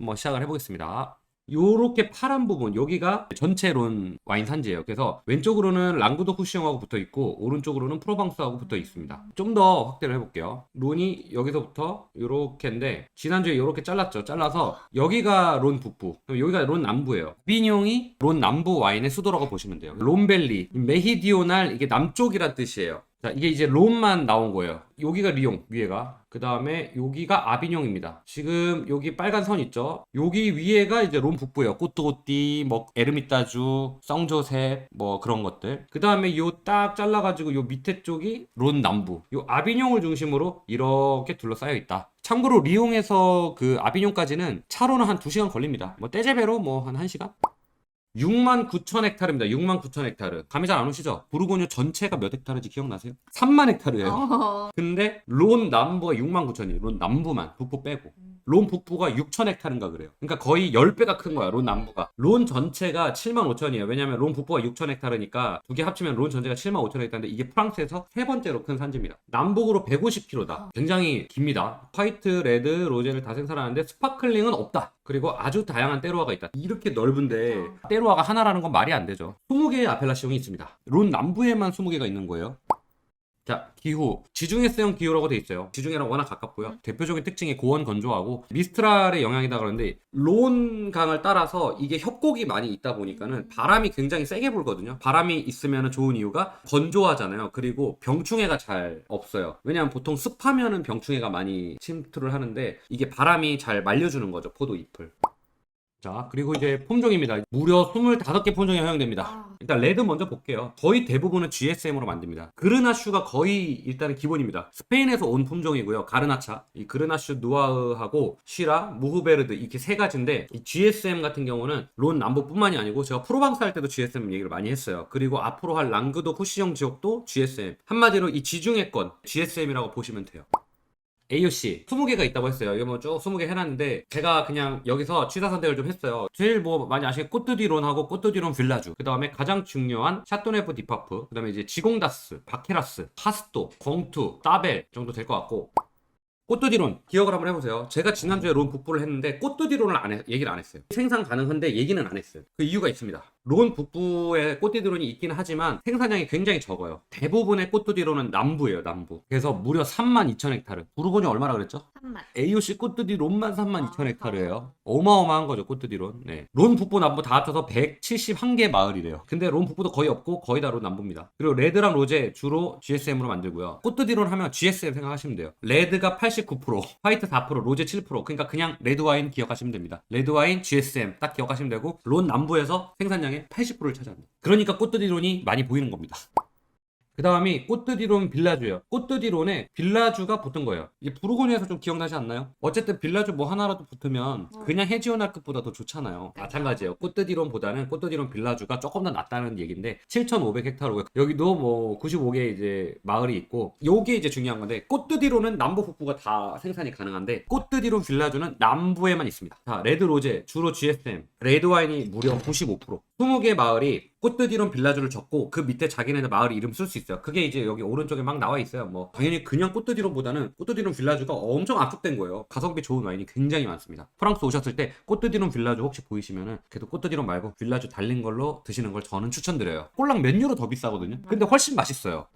한번 시작을 해보겠습니다. 요렇게 파란 부분 여기가 전체 론 와인 산지예요. 그래서 왼쪽으로는 랑구도 쿠시옹하고 붙어 있고 오른쪽으로는 프로방스하고 붙어 있습니다. 좀 더 확대를 해볼게요. 론이 여기서부터 요렇게인데 지난주에 요렇게 잘랐죠. 잘라서 여기가 론 북부, 여기가 론 남부예요. 비뇽이 론 남부 와인의 수도라고 보시면 돼요. 론벨리, 메히디오날, 이게 남쪽이란 뜻이에요. 자, 이게 이제 롬만 나온 거예요. 여기가 리옹, 위에가. 그 다음에 여기가 아비뇽입니다. 지금 여기 빨간 선 있죠? 여기 위에가 이제 롬 북부예요. 꼬뚜꼬띠, 뭐 에르미따주, 성조셉, 뭐 그런 것들. 그 다음에 요 딱 잘라가지고 요 밑에 쪽이 론 남부. 요 아비뇽을 중심으로 이렇게 둘러싸여 있다. 참고로 리옹에서 그 아비뇽까지는 차로는 한 2시간 걸립니다. 뭐 떼제베로 뭐 한 1시간? 69,000헥타르입니다. 69,000헥타르. 감이 잘 안 오시죠? 부르고뉴 전체가 몇 헥타르인지 기억나세요? 30,000헥타르예요. 근데 론 남부가 69,000이에요. 론 남부만, 북부 빼고. 론 북부가 6,000헥타르인가 그래요. 그러니까 거의 10배가 큰 거야, 론 남부가. 론 전체가 75,000이에요. 왜냐면 론 북부가 6,000헥타르니까 두 개 합치면 론 전체가 75,000헥타르인데 이게 프랑스에서 세 번째로 큰 산지입니다. 남북으로 150km다. 굉장히 깁니다. 화이트, 레드, 로제를 다 생산하는데 스파클링은 없다. 그리고 아주 다양한 때로와가 있다. 이렇게 넓은데 때로와가 하나라는 건 말이 안 되죠. 20개의 아펠라시옹이 있습니다. 론 남부에만 20개가 있는 거예요. 자, 기후. 지중해성 기후라고 돼 있어요. 지중해랑 워낙 가깝고요. 대표적인 특징이 고온 건조하고 미스트랄의 영향이다 그러는데 론 강을 따라서 이게 협곡이 많이 있다 보니까는 바람이 굉장히 세게 불거든요. 바람이 있으면 좋은 이유가 건조하잖아요. 그리고 병충해가 잘 없어요. 왜냐면 보통 습하면은 병충해가 많이 침투를 하는데 이게 바람이 잘 말려주는 거죠. 포도 잎을. 자, 그리고 이제 품종입니다. 무려 25개 품종이 허용됩니다. 일단 레드 먼저 볼게요. 거의 대부분은 GSM으로 만듭니다. 그르나슈가 거의 일단은 기본입니다. 스페인에서 온 품종이고요. 가르나차, 이 그르나슈 누아흐하고 시라, 무흐베르드 이렇게 세 가지인데 이 GSM 같은 경우는 론 남부뿐만이 아니고 제가 프로방스 할 때도 GSM 얘기를 많이 했어요. 그리고 앞으로 할 랑그도 쿠시형 지역도 GSM. 한마디로 이 지중해권 GSM이라고 보시면 돼요. AOC 20개가 있다고 했어요. 이거 뭐 쭉 20개 해놨는데 제가 그냥 여기서 취사 선택을 좀 했어요. 제일 뭐 많이 아시는 꼬뚜디론하고 꼬뚜디론 빌라주, 그 다음에 가장 중요한 샤토네프 디파프, 그 다음에 이제 지공다스, 바케라스, 파스토, 공투, 따벨 정도 될 것 같고, 꼬뚜디론 기억을 한번 해보세요. 제가 지난주에 론 북부를 했는데 꼬뚜디론을 얘기를 안 했어요. 생산 가능한데 얘기는 안 했어요. 그 이유가 있습니다. 론 북부에 꼬뚜디론이 있기는 하지만 생산량이 굉장히 적어요. 대부분의 꼬뚜디론은 남부예요, 남부. 그래서 무려 32,000헥타르. 부르고뉴 얼마나 그랬죠? 3만. AOC 꼬뚜디론만 32,000헥타르예요. 어마어마한 거죠, 꼬뚜디론. 네. 론 북부 남부 다 합쳐서 171개 마을이래요. 근데 론 북부도 거의 없고 거의 다 론 남부입니다. 그리고 레드랑 로제 주로 GSM으로 만들고요. 꼬뚜디론 하면 GSM 생각하시면 돼요. 레드가 89%, 화이트 4%, 로제 7%. 그러니까 그냥 레드 와인 기억하시면 됩니다. 레드 와인 GSM 딱 기억하시면 되고 론 남부에서 생산량의 80%를 차지합니다. 그러니까 꼬뚜디론이 많이 보이는 겁니다. 그 다음이 꼬뚜디론 빌라주예요. 꼬뚜디론에 빌라주가 붙은 거예요. 이게 부르고뉴에서 좀 기억나지 않나요? 어쨌든 빌라주 뭐 하나라도 붙으면 그냥 해지오날급보다 더 좋잖아요. 마찬가지예요. 꼬뚜디론보다는 꼬뚜디론 빌라주가 조금 더 낫다는 얘기인데 7,500헥타르고요. 여기도 뭐 95개 이제 마을이 있고 요게 이제 중요한 건데 꼬뚜디론은 남부 북부가 다 생산이 가능한데 꼬뚜디론 빌라주는 남부에만 있습니다. 자, 레드 로제 주로 GSM, 레드 와인이 무려 95%. 20개 마을이 꼬뚜디론 빌라주를 적고 그 밑에 자기네들 마을 이름 쓸 수 있어요. 그게 이제 여기 오른쪽에 막 나와 있어요. 뭐 당연히 그냥 꼬뚜디론보다는 꼬뚜디론 빌라주가 엄청 압축된 거예요. 가성비 좋은 와인이 굉장히 많습니다. 프랑스 오셨을 때 꼬뚜디론 빌라주 혹시 보이시면은 그래도 꼬뚜디론 말고 빌라주 달린 걸로 드시는 걸 저는 추천드려요. 꼴랑 몇 유로 더 비싸거든요. 근데 훨씬 맛있어요.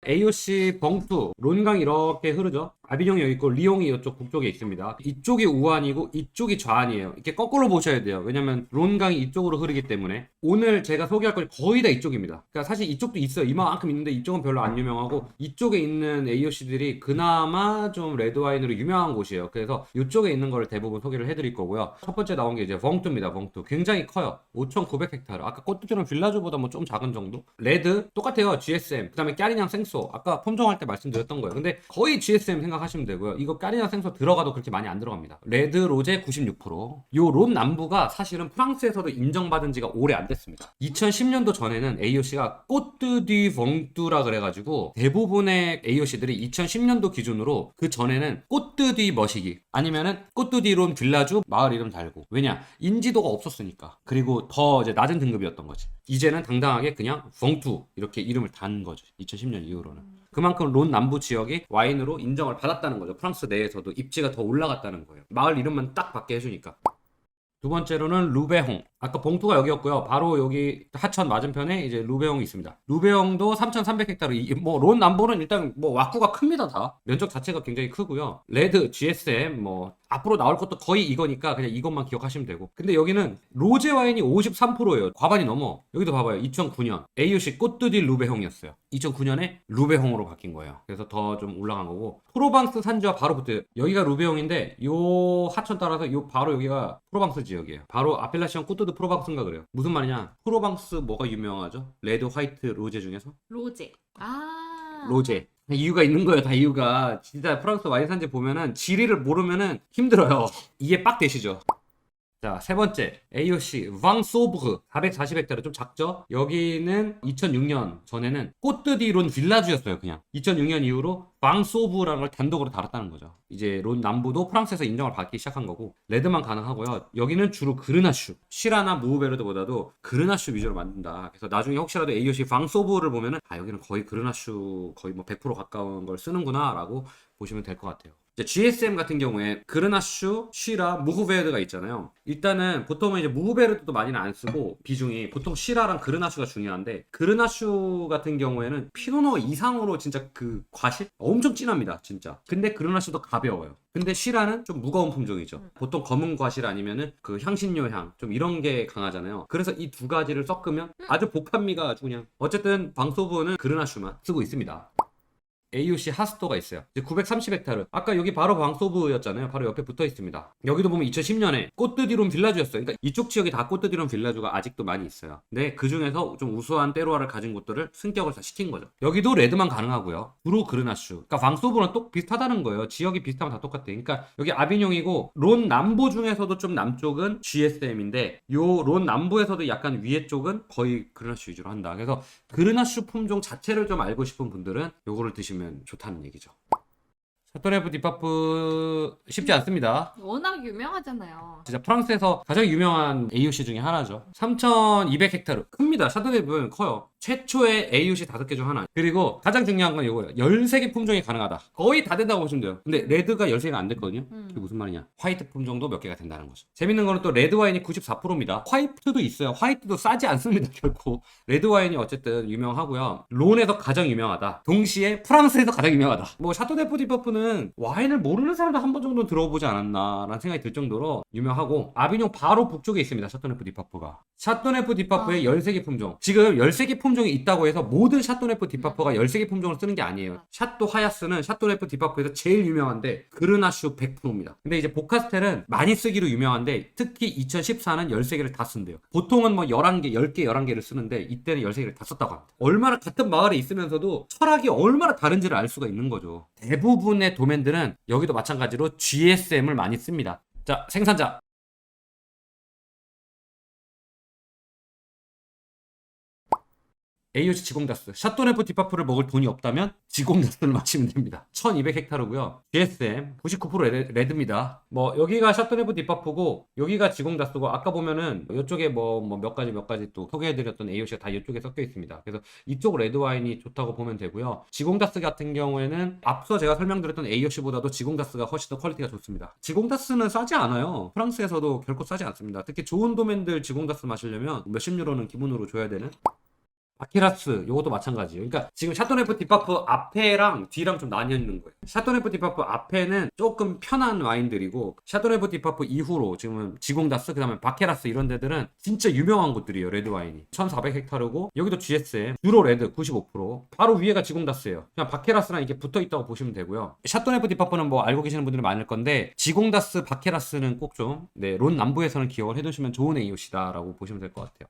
AOC 봉투, 론강 이렇게 흐르죠. 아비뇽이 여기 있고 리옹이 이쪽 북쪽에 있습니다. 이쪽이 우한이고 이쪽이 좌한이에요. 이렇게 거꾸로 보셔야 돼요. 왜냐면 론강이 이쪽으로 흐르기 때문에. 오늘 제가 소개할 건 거의 다 이쪽입니다. 그러니까 사실 이쪽도 있어요. 이만큼 있는데 이쪽은 별로 안 유명하고 이쪽에 있는 AOC들이 그나마 좀 레드와인으로 유명한 곳이에요. 그래서 이쪽에 있는 거를 대부분 소개를 해드릴 거고요. 첫 번째 나온 게 이제 봉투입니다. 봉투 굉장히 커요. 5,900헥타르. 아까 꼬뚜디론 빌라주보다 뭐 좀 작은 정도. 레드 똑같아요. GSM. 그 다음에 까리냥 생소. 아까 품종할 때 말씀드렸던 거예요. 근데 거의 GSM 생각하시면 되고요. 이거 까리냥 생소 들어가도 그렇게 많이 안 들어갑니다. 레드 로제 96%. 요 롬 남부가 사실은 프랑스에서도 인정받은 지가 오래 안 됐습니다. 2010년도 전에는 AOC가 꼬뚜디 봉투라 그래가지고 대부분의 AOC들이 2010년도 기준으로 그 전에는 꼬뚜디 머시기 아니면은 꼬뚜디론 빌라주 마을 이름 달고. 왜냐? 인지도가 없었으니까. 그리고 더 이제 낮은 등급이었던 거지. 이제는 당당하게 그냥 봉투 이렇게 이름을 단 거죠. 2010년 이후로는. 그만큼 론 남부 지역이 와인으로 인정을 받았다는 거죠. 프랑스 내에서도 입지가 더 올라갔다는 거예요. 마을 이름만 딱 받게 해주니까. 두 번째로는 루베홍. 아까 봉투가 여기였고요. 바로 여기 하천 맞은편에 이제 루베홍이 있습니다. 루베홍도 3,300헥타르. 론 남부는 일단 뭐 왁구가 큽니다 다. 면적 자체가 굉장히 크고요. 레드, GSM 뭐 앞으로 나올 것도 거의 이거니까 그냥 이것만 기억하시면 되고. 근데 여기는 로제 와인이 53%예요. 과반이 넘어. 여기도 봐봐요. 2009년 AOC 꽃드디 루베홍이었어요. 2009년에 루베홍으로 바뀐 거예요. 그래서 더 좀 올라간 거고. 프로방스 산지와 바로 붙어요. 여기가 루베홍인데 요 하천 따라서 요 바로 여기가 프로방스 지역이에요. 바로 아펠라시온 꽃드드 프로방스인가 그래요. 무슨 말이냐? 프로방스 뭐가 유명하죠? 레드, 화이트, 로제 중에서? 로제. 아. 로제. 이유가 있는 거예요. 다 이유가. 진짜 프랑스 와인 산지 보면은 지리를 모르면은 힘들어요. 이해 빡 되시죠? 자, 세 번째 AOC 왕소브르 440헥타르 좀 작죠? 여기는 2006년 전에는 꼬뜨디론 빌라주였어요. 그냥 2006년 이후로 왕소브라는 걸 단독으로 달았다는 거죠. 이제 론 남부도 프랑스에서 인정을 받기 시작한 거고 레드만 가능하고요. 여기는 주로 그르나슈, 시라나 무베르드보다도 그르나슈 위주로 만든다. 그래서 나중에 혹시라도 AOC 왕소브를 보면은 아 여기는 거의 그르나슈 거의 뭐 100% 가까운 걸 쓰는구나라고 보시면 될 것 같아요. 이제 GSM 같은 경우에 그르나슈, 쉬라, 무흐베르드가 있잖아요. 일단은 보통은 이제 무흐베르드도 많이는 안 쓰고 비중이 보통 쉬라랑 그르나슈가 중요한데 그르나슈 같은 경우에는 피노노 이상으로 진짜 그 과실 엄청 진합니다, 진짜. 근데 그르나슈도 가벼워요. 근데 쉬라는 좀 무거운 품종이죠. 보통 검은 과실 아니면은 그 향신료 향 좀 이런 게 강하잖아요. 그래서 이 두 가지를 섞으면 아주 복합미가 아주 그냥 어쨌든 방소부는 그르나슈만 쓰고 있습니다. AUC 하스토가 있어요. 이제 930헥타르. 아까 여기 바로 방소브였잖아요. 바로 옆에 붙어 있습니다. 여기도 보면 2010년에 꽃드디론 빌라주였어요. 그러니까 이쪽 지역이 다 꽃드디론 빌라주가 아직도 많이 있어요. 근데 그 중에서 좀 우수한 때로와를 가진 곳들을 승격을 다 시킨 거죠. 여기도 레드만 가능하고요. 브루 그르나슈. 그러니까 방소브는 또 비슷하다는 거예요. 지역이 비슷하면 다 똑같아. 그러니까 여기 아비뇽이고 론 남부 중에서도 좀 남쪽은 GSM인데 요 론 남부에서도 약간 위에 쪽은 거의 그르나슈 위주로 한다. 그래서 그르나슈 품종 자체를 좀 알고 싶은 분들은 요거를 드시면 좋다는 얘기죠. 샤토네프 디파프 쉽지 않습니다. 워낙 유명하잖아요. 진짜 프랑스에서 가장 유명한 AOC 중에 하나죠. 3,200헥타르. 큽니다. 샤토네프는 커요. 최초의 AOC 5개 중 하나. 그리고 가장 중요한 건 이거예요. 13개 품종이 가능하다. 거의 다 된다고 보시면 돼요. 근데 레드가 13개가 안 됐거든요. 그게 무슨 말이냐. 화이트 품종도 몇 개가 된다는 거죠. 재밌는 거는 또 레드 와인이 94%입니다. 화이트도 있어요. 화이트도 싸지 않습니다. 결코. 레드 와인이 어쨌든 유명하고요. 론에서 가장 유명하다. 동시에 프랑스에서 가장 유명하다. 뭐 샤토네프 디파프는 와인을 모르는 사람도 한 번 정도 들어보지 않았나라는 생각이 들 정도로 유명하고 아비뇽 바로 북쪽에 있습니다. 샤토네프 디파프가. 샤토네프 디파프의 13개 품종. 지금 13개 품종이 있다고 해서 모든 샤토네프 디파프가 13개 품종을 쓰는 게 아니에요. 샤또 하야스는 샤토네프 디파프에서 제일 유명한데 그르나슈 100%입니다. 근데 이제 보카스텔은 많이 쓰기로 유명한데 특히 2014는 13개를 다 쓴대요. 보통은 뭐 11개, 10개, 11개를 쓰는데 이때는 13개를 다 썼다고 합니다. 얼마나 같은 마을에 있으면서도 철학이 얼마나 다른지를 알 수가 있는 거죠. 대부분의 도면들은 여기도 마찬가지로 GSM을 많이 씁니다. 자, 생산자. AOC 지공다스. 샤토네프 디파프를 먹을 돈이 없다면 지공다스를 마시면 됩니다. 1200헥타르고요. GSM 99% 레드입니다. 뭐 여기가 샤토네프 디파프고 여기가 지공다스고 아까 보면은 이쪽에 뭐 몇 가지 또 소개해드렸던 AOC가 다 이쪽에 섞여 있습니다. 그래서 이쪽 레드 와인이 좋다고 보면 되고요. 지공다스 같은 경우에는 앞서 제가 설명드렸던 AOC보다도 지공다스가 훨씬 더 퀄리티가 좋습니다. 지공다스는 싸지 않아요. 프랑스에서도 결코 싸지 않습니다. 특히 좋은 도면들 지공다스 마시려면 몇십 유로는 기본으로 줘야 되는. 바케라스 요것도 마찬가지예요. 그러니까 지금 샤토네프 디파프 앞에랑 뒤랑 좀 나뉘어 있는 거예요. 샤토네프 디파프 앞에는 조금 편한 와인들이고 샤토네프 디파프 이후로 지금은 지공다스 그다음에 바케라스 이런 데들은 진짜 유명한 곳들이에요. 레드 와인이 1400헥타르고 여기도 GSM 주로 레드 95% 바로 위에가 지공다스예요. 그냥 바케라스랑 이게 붙어 있다고 보시면 되고요. 샤토네프 디파프는 뭐 알고 계시는 분들이 많을 건데 지공다스 바케라스는 꼭 좀 론 남부에서는 기억을 해두시면 좋은 AOC다라고 보시면 될 것 같아요.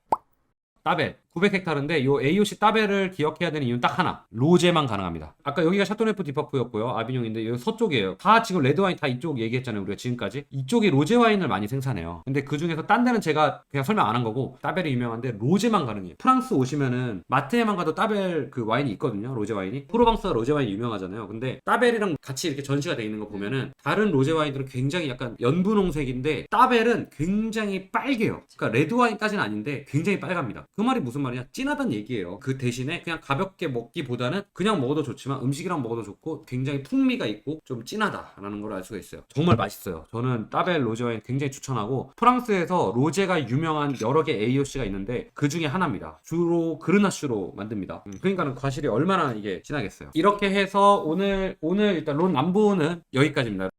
따벨 900헥타르인데 요 AOC 따벨을 기억해야 되는 이유는 딱 하나. 로제만 가능합니다. 아까 여기가 샤토네프 디파프였고요. 아비뇽인데 여기 서쪽이에요. 다 지금 레드 와인 다 이쪽 얘기했잖아요. 우리가 지금까지. 이쪽이 로제 와인을 많이 생산해요. 근데 그 중에서 딴 데는 제가 그냥 설명 안 한 거고 따벨이 유명한데 로제만 가능해요. 프랑스 오시면은 마트에만 가도 따벨 그 와인이 있거든요. 로제 와인이. 프로방스가 로제 와인이 유명하잖아요. 근데 따벨이랑 같이 이렇게 전시가 돼 있는 거 보면은 다른 로제 와인들은 굉장히 약간 연분홍색인데 따벨은 굉장히 빨개요. 그러니까 레드 와인까지는 아닌데 굉장히 빨갑니다. 그 말이 무슨 말이냐? 진하다는 얘기예요. 그 대신에 그냥 가볍게 먹기보다는 그냥 먹어도 좋지만 음식이랑 먹어도 좋고 굉장히 풍미가 있고 좀 진하다라는 걸 알 수가 있어요. 정말 맛있어요. 저는 따벨 로제 와인 굉장히 추천하고 프랑스에서 로제가 유명한 여러 개 AOC가 있는데 그 중에 하나입니다. 주로 그르나슈로 만듭니다. 그러니까는 과실이 얼마나 이게 진하겠어요. 이렇게 해서 오늘 일단 론 남부는 여기까지입니다.